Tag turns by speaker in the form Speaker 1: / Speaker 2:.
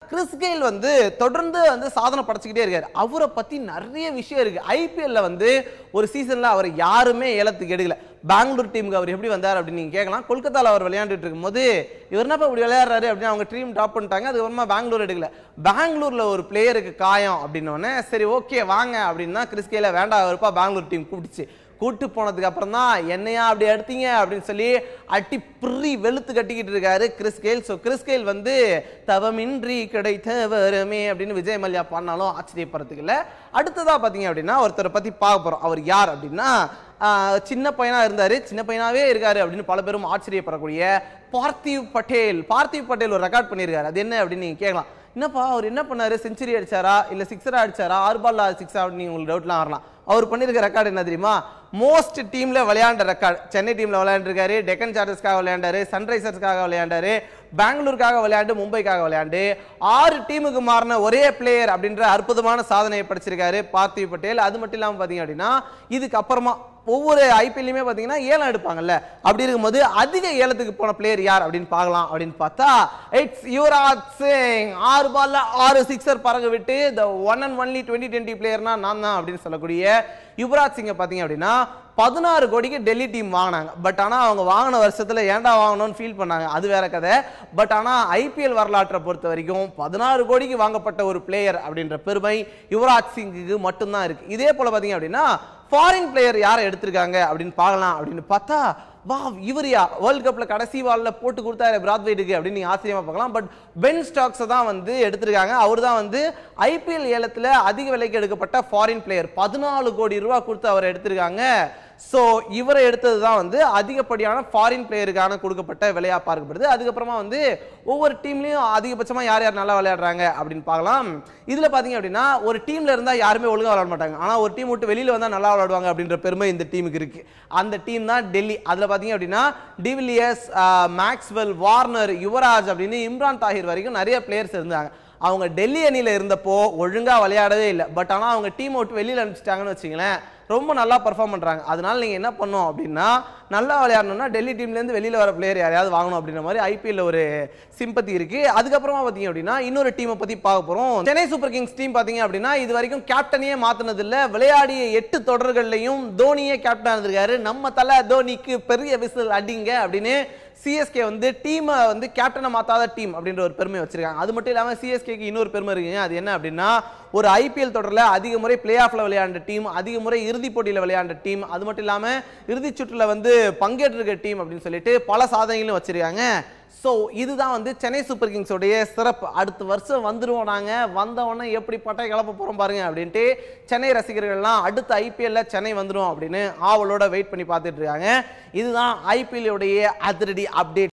Speaker 1: Chris Gayle வந்து தொடர்ந்து வந்து சாதனை படைச்சுக்கிட்டே இருக்காரு. அவரை பத்தி நிறைய விஷயம் இருக்கு. ஐபிஎல்ல வந்து ஒரு சீசன்ல அவர் யாருமே ஏலத்துக்கு எடுக்கல. பெங்களூர் டீமுக்கு அவர் எப்படி வந்தார் அப்படின்னு நீங்க கேட்கலாம். கொல்கத்தால அவர் விளையாண்டுட்டு இருக்கும்போது இவர் என்னப்பா இப்படி விளையாடுறாரு அப்படின்னு அவங்க டீம் ட்ராப் பண்ணிட்டாங்க. அதுக்கப்புறமா பெங்களூர் எடுக்கல. பெங்களூர்ல ஒரு பிளேயருக்கு காயம் அப்படின்னோடனே சரி ஓகே வாங்க அப்படின்னா கிறிஸ் கெயில வேண்டாம் அவருப்பா பெங்களூர் டீம் கூப்பிடுச்சு. கூட்டு போனதுக்கு அப்புறம் தான் என்னையா அப்படி எடுத்தீங்க அப்படின்னு சொல்லி அட்டி பிரி வெளுத்து கட்டிக்கிட்டு இருக்காரு Chris Gayle. So Chris Gayle வந்து தவமின்றி கிடைத்த வரமே அப்படின்னு விஜய் மல்யா பாடினாலும் ஆச்சரியப்படுறதுக்கு இல்லை. அடுத்ததா பார்த்தீங்க அப்படின்னா ஒருத்தரை பத்தி பார்க்க போறோம். அவர் யார் அப்படின்னா சின்ன பையனா இருந்தாரு, சின்ன பையனாவே இருக்காரு அப்படின்னு பல பேரும் ஆச்சரியப்படக்கூடிய பார்த்திவ் பட்டேல். பார்த்திவ் பட்டேல் ஒரு ரெக்கார்ட் பண்ணியிருக்காரு. அது என்ன அப்படின்னு நீங்க கேட்கலாம். என்னப்பா அவர் என்ன பண்ணாரு, செஞ்சுரி அடிச்சாரா இல்ல சிக்ஸரா அடிச்சாரா 6 பால்ல 6 அப்படின்னு உங்களுக்கு டவுட்லாம் வரலாம். அவர் பண்ணிருக்க ரெக்கார்டு என்ன தெரியுமா? மோஸ்ட் டீம்ல விளையாண்ட ரெக்கார்டு. சென்னை டீம்ல விளையாண்டுருக்காரு, டெக்கன் சார்ஜர்ஸ்க்காக விளையாண்டாரு, சன்ரைசர்ஸ்க்காக விளையாண்டாரு, பெங்களூருக்காக விளையாண்டு, மும்பைக்காக விளையாண்டு 6 டீமுக்கு மாறின ஒரே பிளேயர் அப்படின்ற அற்புதமான சாதனையை படிச்சிருக்காரு பார்த்திவ் பட்டேல். அது மட்டும் இல்லாம பாத்தீங்க அப்படின்னா இதுக்கு அப்புறமா ஒவ்வொரு ஐபிஎல்லையுமே பாத்தீங்கன்னா ஏலம் எடுப்பாங்கல்ல, அப்படி இருக்கும்போது அதிக ஏலத்துக்கு போன பிளேயர் யார் அப்படின்னு பார்க்கலாம். அப்படின்னு பார்த்தா இட்ஸ் யுவராஜ் சிங். 6 பால்ல 6 சிக்ஸர் பறக்க விட்டு த ஒன் அண்ட் ஒன்லி 2020 பிளேயர்னா நான் தான் அப்படின்னு சொல்லக்கூடிய யுவராஜ் சிங்கை பாத்தீங்க அப்படின்னா 16 கோடிக்கு டெல்லி டீம் வாங்கினாங்க. பட் ஆனா அவங்க வாங்கின வருஷத்துல ஏன்டா வாங்கணும்னு ஃபீல் பண்ணாங்க, அது வேற கதை. பட் ஆனா ஐபிஎல் வரலாற்றை பொறுத்த வரைக்கும் 16 கோடிக்கு வாங்கப்பட்ட ஒரு பிளேயர் அப்படின்ற பெருமை யுவராஜ் சிங்குக்கு மட்டும்தான் இருக்கு. இதே போல பாத்தீங்க அப்படின்னா ஃபாரின் பிளேயர் யாரை எடுத்திருக்காங்க அப்படின்னு பார்க்கலாம். அப்படின்னு பார்த்தா வா இவரியா வேர்ல்ட் கப்ல கடைசி வால்ல போட்டு கொடுத்தாரு பிராத்வைட்டுக்கு அப்படின்னு நீங்க ஆச்சரியமா பார்க்கலாம். பட் பென் ஸ்டாக்ஸ் தான் வந்து எடுத்திருக்காங்க. அவர் தான் வந்து ஐபிஎல் ஏலத்துல அதிக விலைக்கு எடுக்கப்பட்ட ஃபாரின் பிளேயர். 14 கோடி ரூபாய் கொடுத்து அவர் எடுத்திருக்காங்க. சோ இவரை எடுத்தது தான் வந்து அதிகப்படியான ஃபாரின் பிளேயருக்கான கொடுக்கப்பட்ட விலையா பார்க்கப்படுது. அதுக்கப்புறமா வந்து ஒவ்வொரு டீம்லயும் அதிகபட்சமா யார் யார் நல்லா விளையாடுறாங்க அப்படின்னு பார்க்கலாம். இதுல பாத்தீங்க அப்படின்னா ஒரு டீம்ல இருந்தா யாருமே ஒழுங்கா விளையாட மாட்டாங்க, ஆனா ஒரு டீம் விட்டு வெளியில வந்தா நல்லா விளையாடுவாங்க அப்படின்ற பெருமை இந்த டீமுக்கு இருக்கு. அந்த டீம் தான் டெல்லி. அதுல பாத்தீங்க அப்படின்னா டிவிலியர்ஸ், மேக்ஸ்வெல், வார்னர், யுவராஜ் அப்படின்னு இம்ரான் தாஹிர் வரைக்கும் நிறைய பிளேயர்ஸ் இருந்தாங்க. அவங்க டெல்லி அணியில இருந்தப்போ ஒழுங்கா விளையாடவே இல்லை. பட் ஆனா அவங்க டீம் விட்டு வெளியில அனுப்பிச்சிட்டாங்கன்னு வச்சுங்களேன், ரொம்ப நல்லா பெர்ஃபார்ம் பண்றாங்க. அதனால நீங்க என்ன பண்ணணும் அப்படின்னா நல்லா விளையாடணும்னா டெல்லி டீம்ல இருந்து வெளியில வர பிளேயர் யாரையாவது வாங்கணும் அப்படின்ற மாதிரி ஐபிஎல்ல ஒரு சிம்பத்தி இருக்கு. அதுக்கப்புறமா பாத்தீங்க அப்படின்னா இன்னொரு டீமை பத்தி பார்க்க போறோம். சென்னை சூப்பர் கிங்ஸ் டீம் பாத்தீங்க அப்படின்னா இது வரைக்கும் கேப்டனையே மாத்தினது இல்ல. விளையாடிய 8 தொடர்கள்லையும் தோனியே கேப்டன் இருக்காரு. நம்ம தலை தோனிக்கு பெரிய விசில் அடிங்க அப்படின்னு சிஎஸ்கே வந்து டீமை வந்து கேப்டனை மாத்தாத டீம் அப்படின்ற ஒரு பெருமை வச்சிருக்காங்க. அது மட்டும் இல்லாம சிஎஸ்கேக்கு இன்னொரு பெருமை இருக்குங்க. அது என்ன அப்படின்னா ஒரு ஐபிஎல் தொடர்ல அதிக முறை பிளே ஆஃப்ல விளையாண்ட டீம், அதிக முறை இறுதி போட்டியில விளையாண்ட டீம், அது மட்டும் இல்லாம இறுதி சுற்றுல வந்து பங்கேற்றிருக்க டீம் அப்படின்னு சொல்லிட்டு பல சாதனைகளும் வச்சிருக்காங்க. சோ இதுதான் வந்து சென்னை சூப்பர் கிங்ஸ் உடைய சிறப்பு. அடுத்த வருஷம் வந்துருவோம் நாங்க, வந்தவொடனே எப்படி பட்டை கிளப்ப போறோம் பாருங்க அப்படின்ட்டு சென்னை ரசிகர்கள்லாம் அடுத்த ஐபிஎல்ல சென்னை வந்துடும் அப்படின்னு ஆவலோட வெயிட் பண்ணி பார்த்துட்டு இருக்காங்க. இதுதான் ஐபிஎல் உடைய அதிரடி அப்டேட்.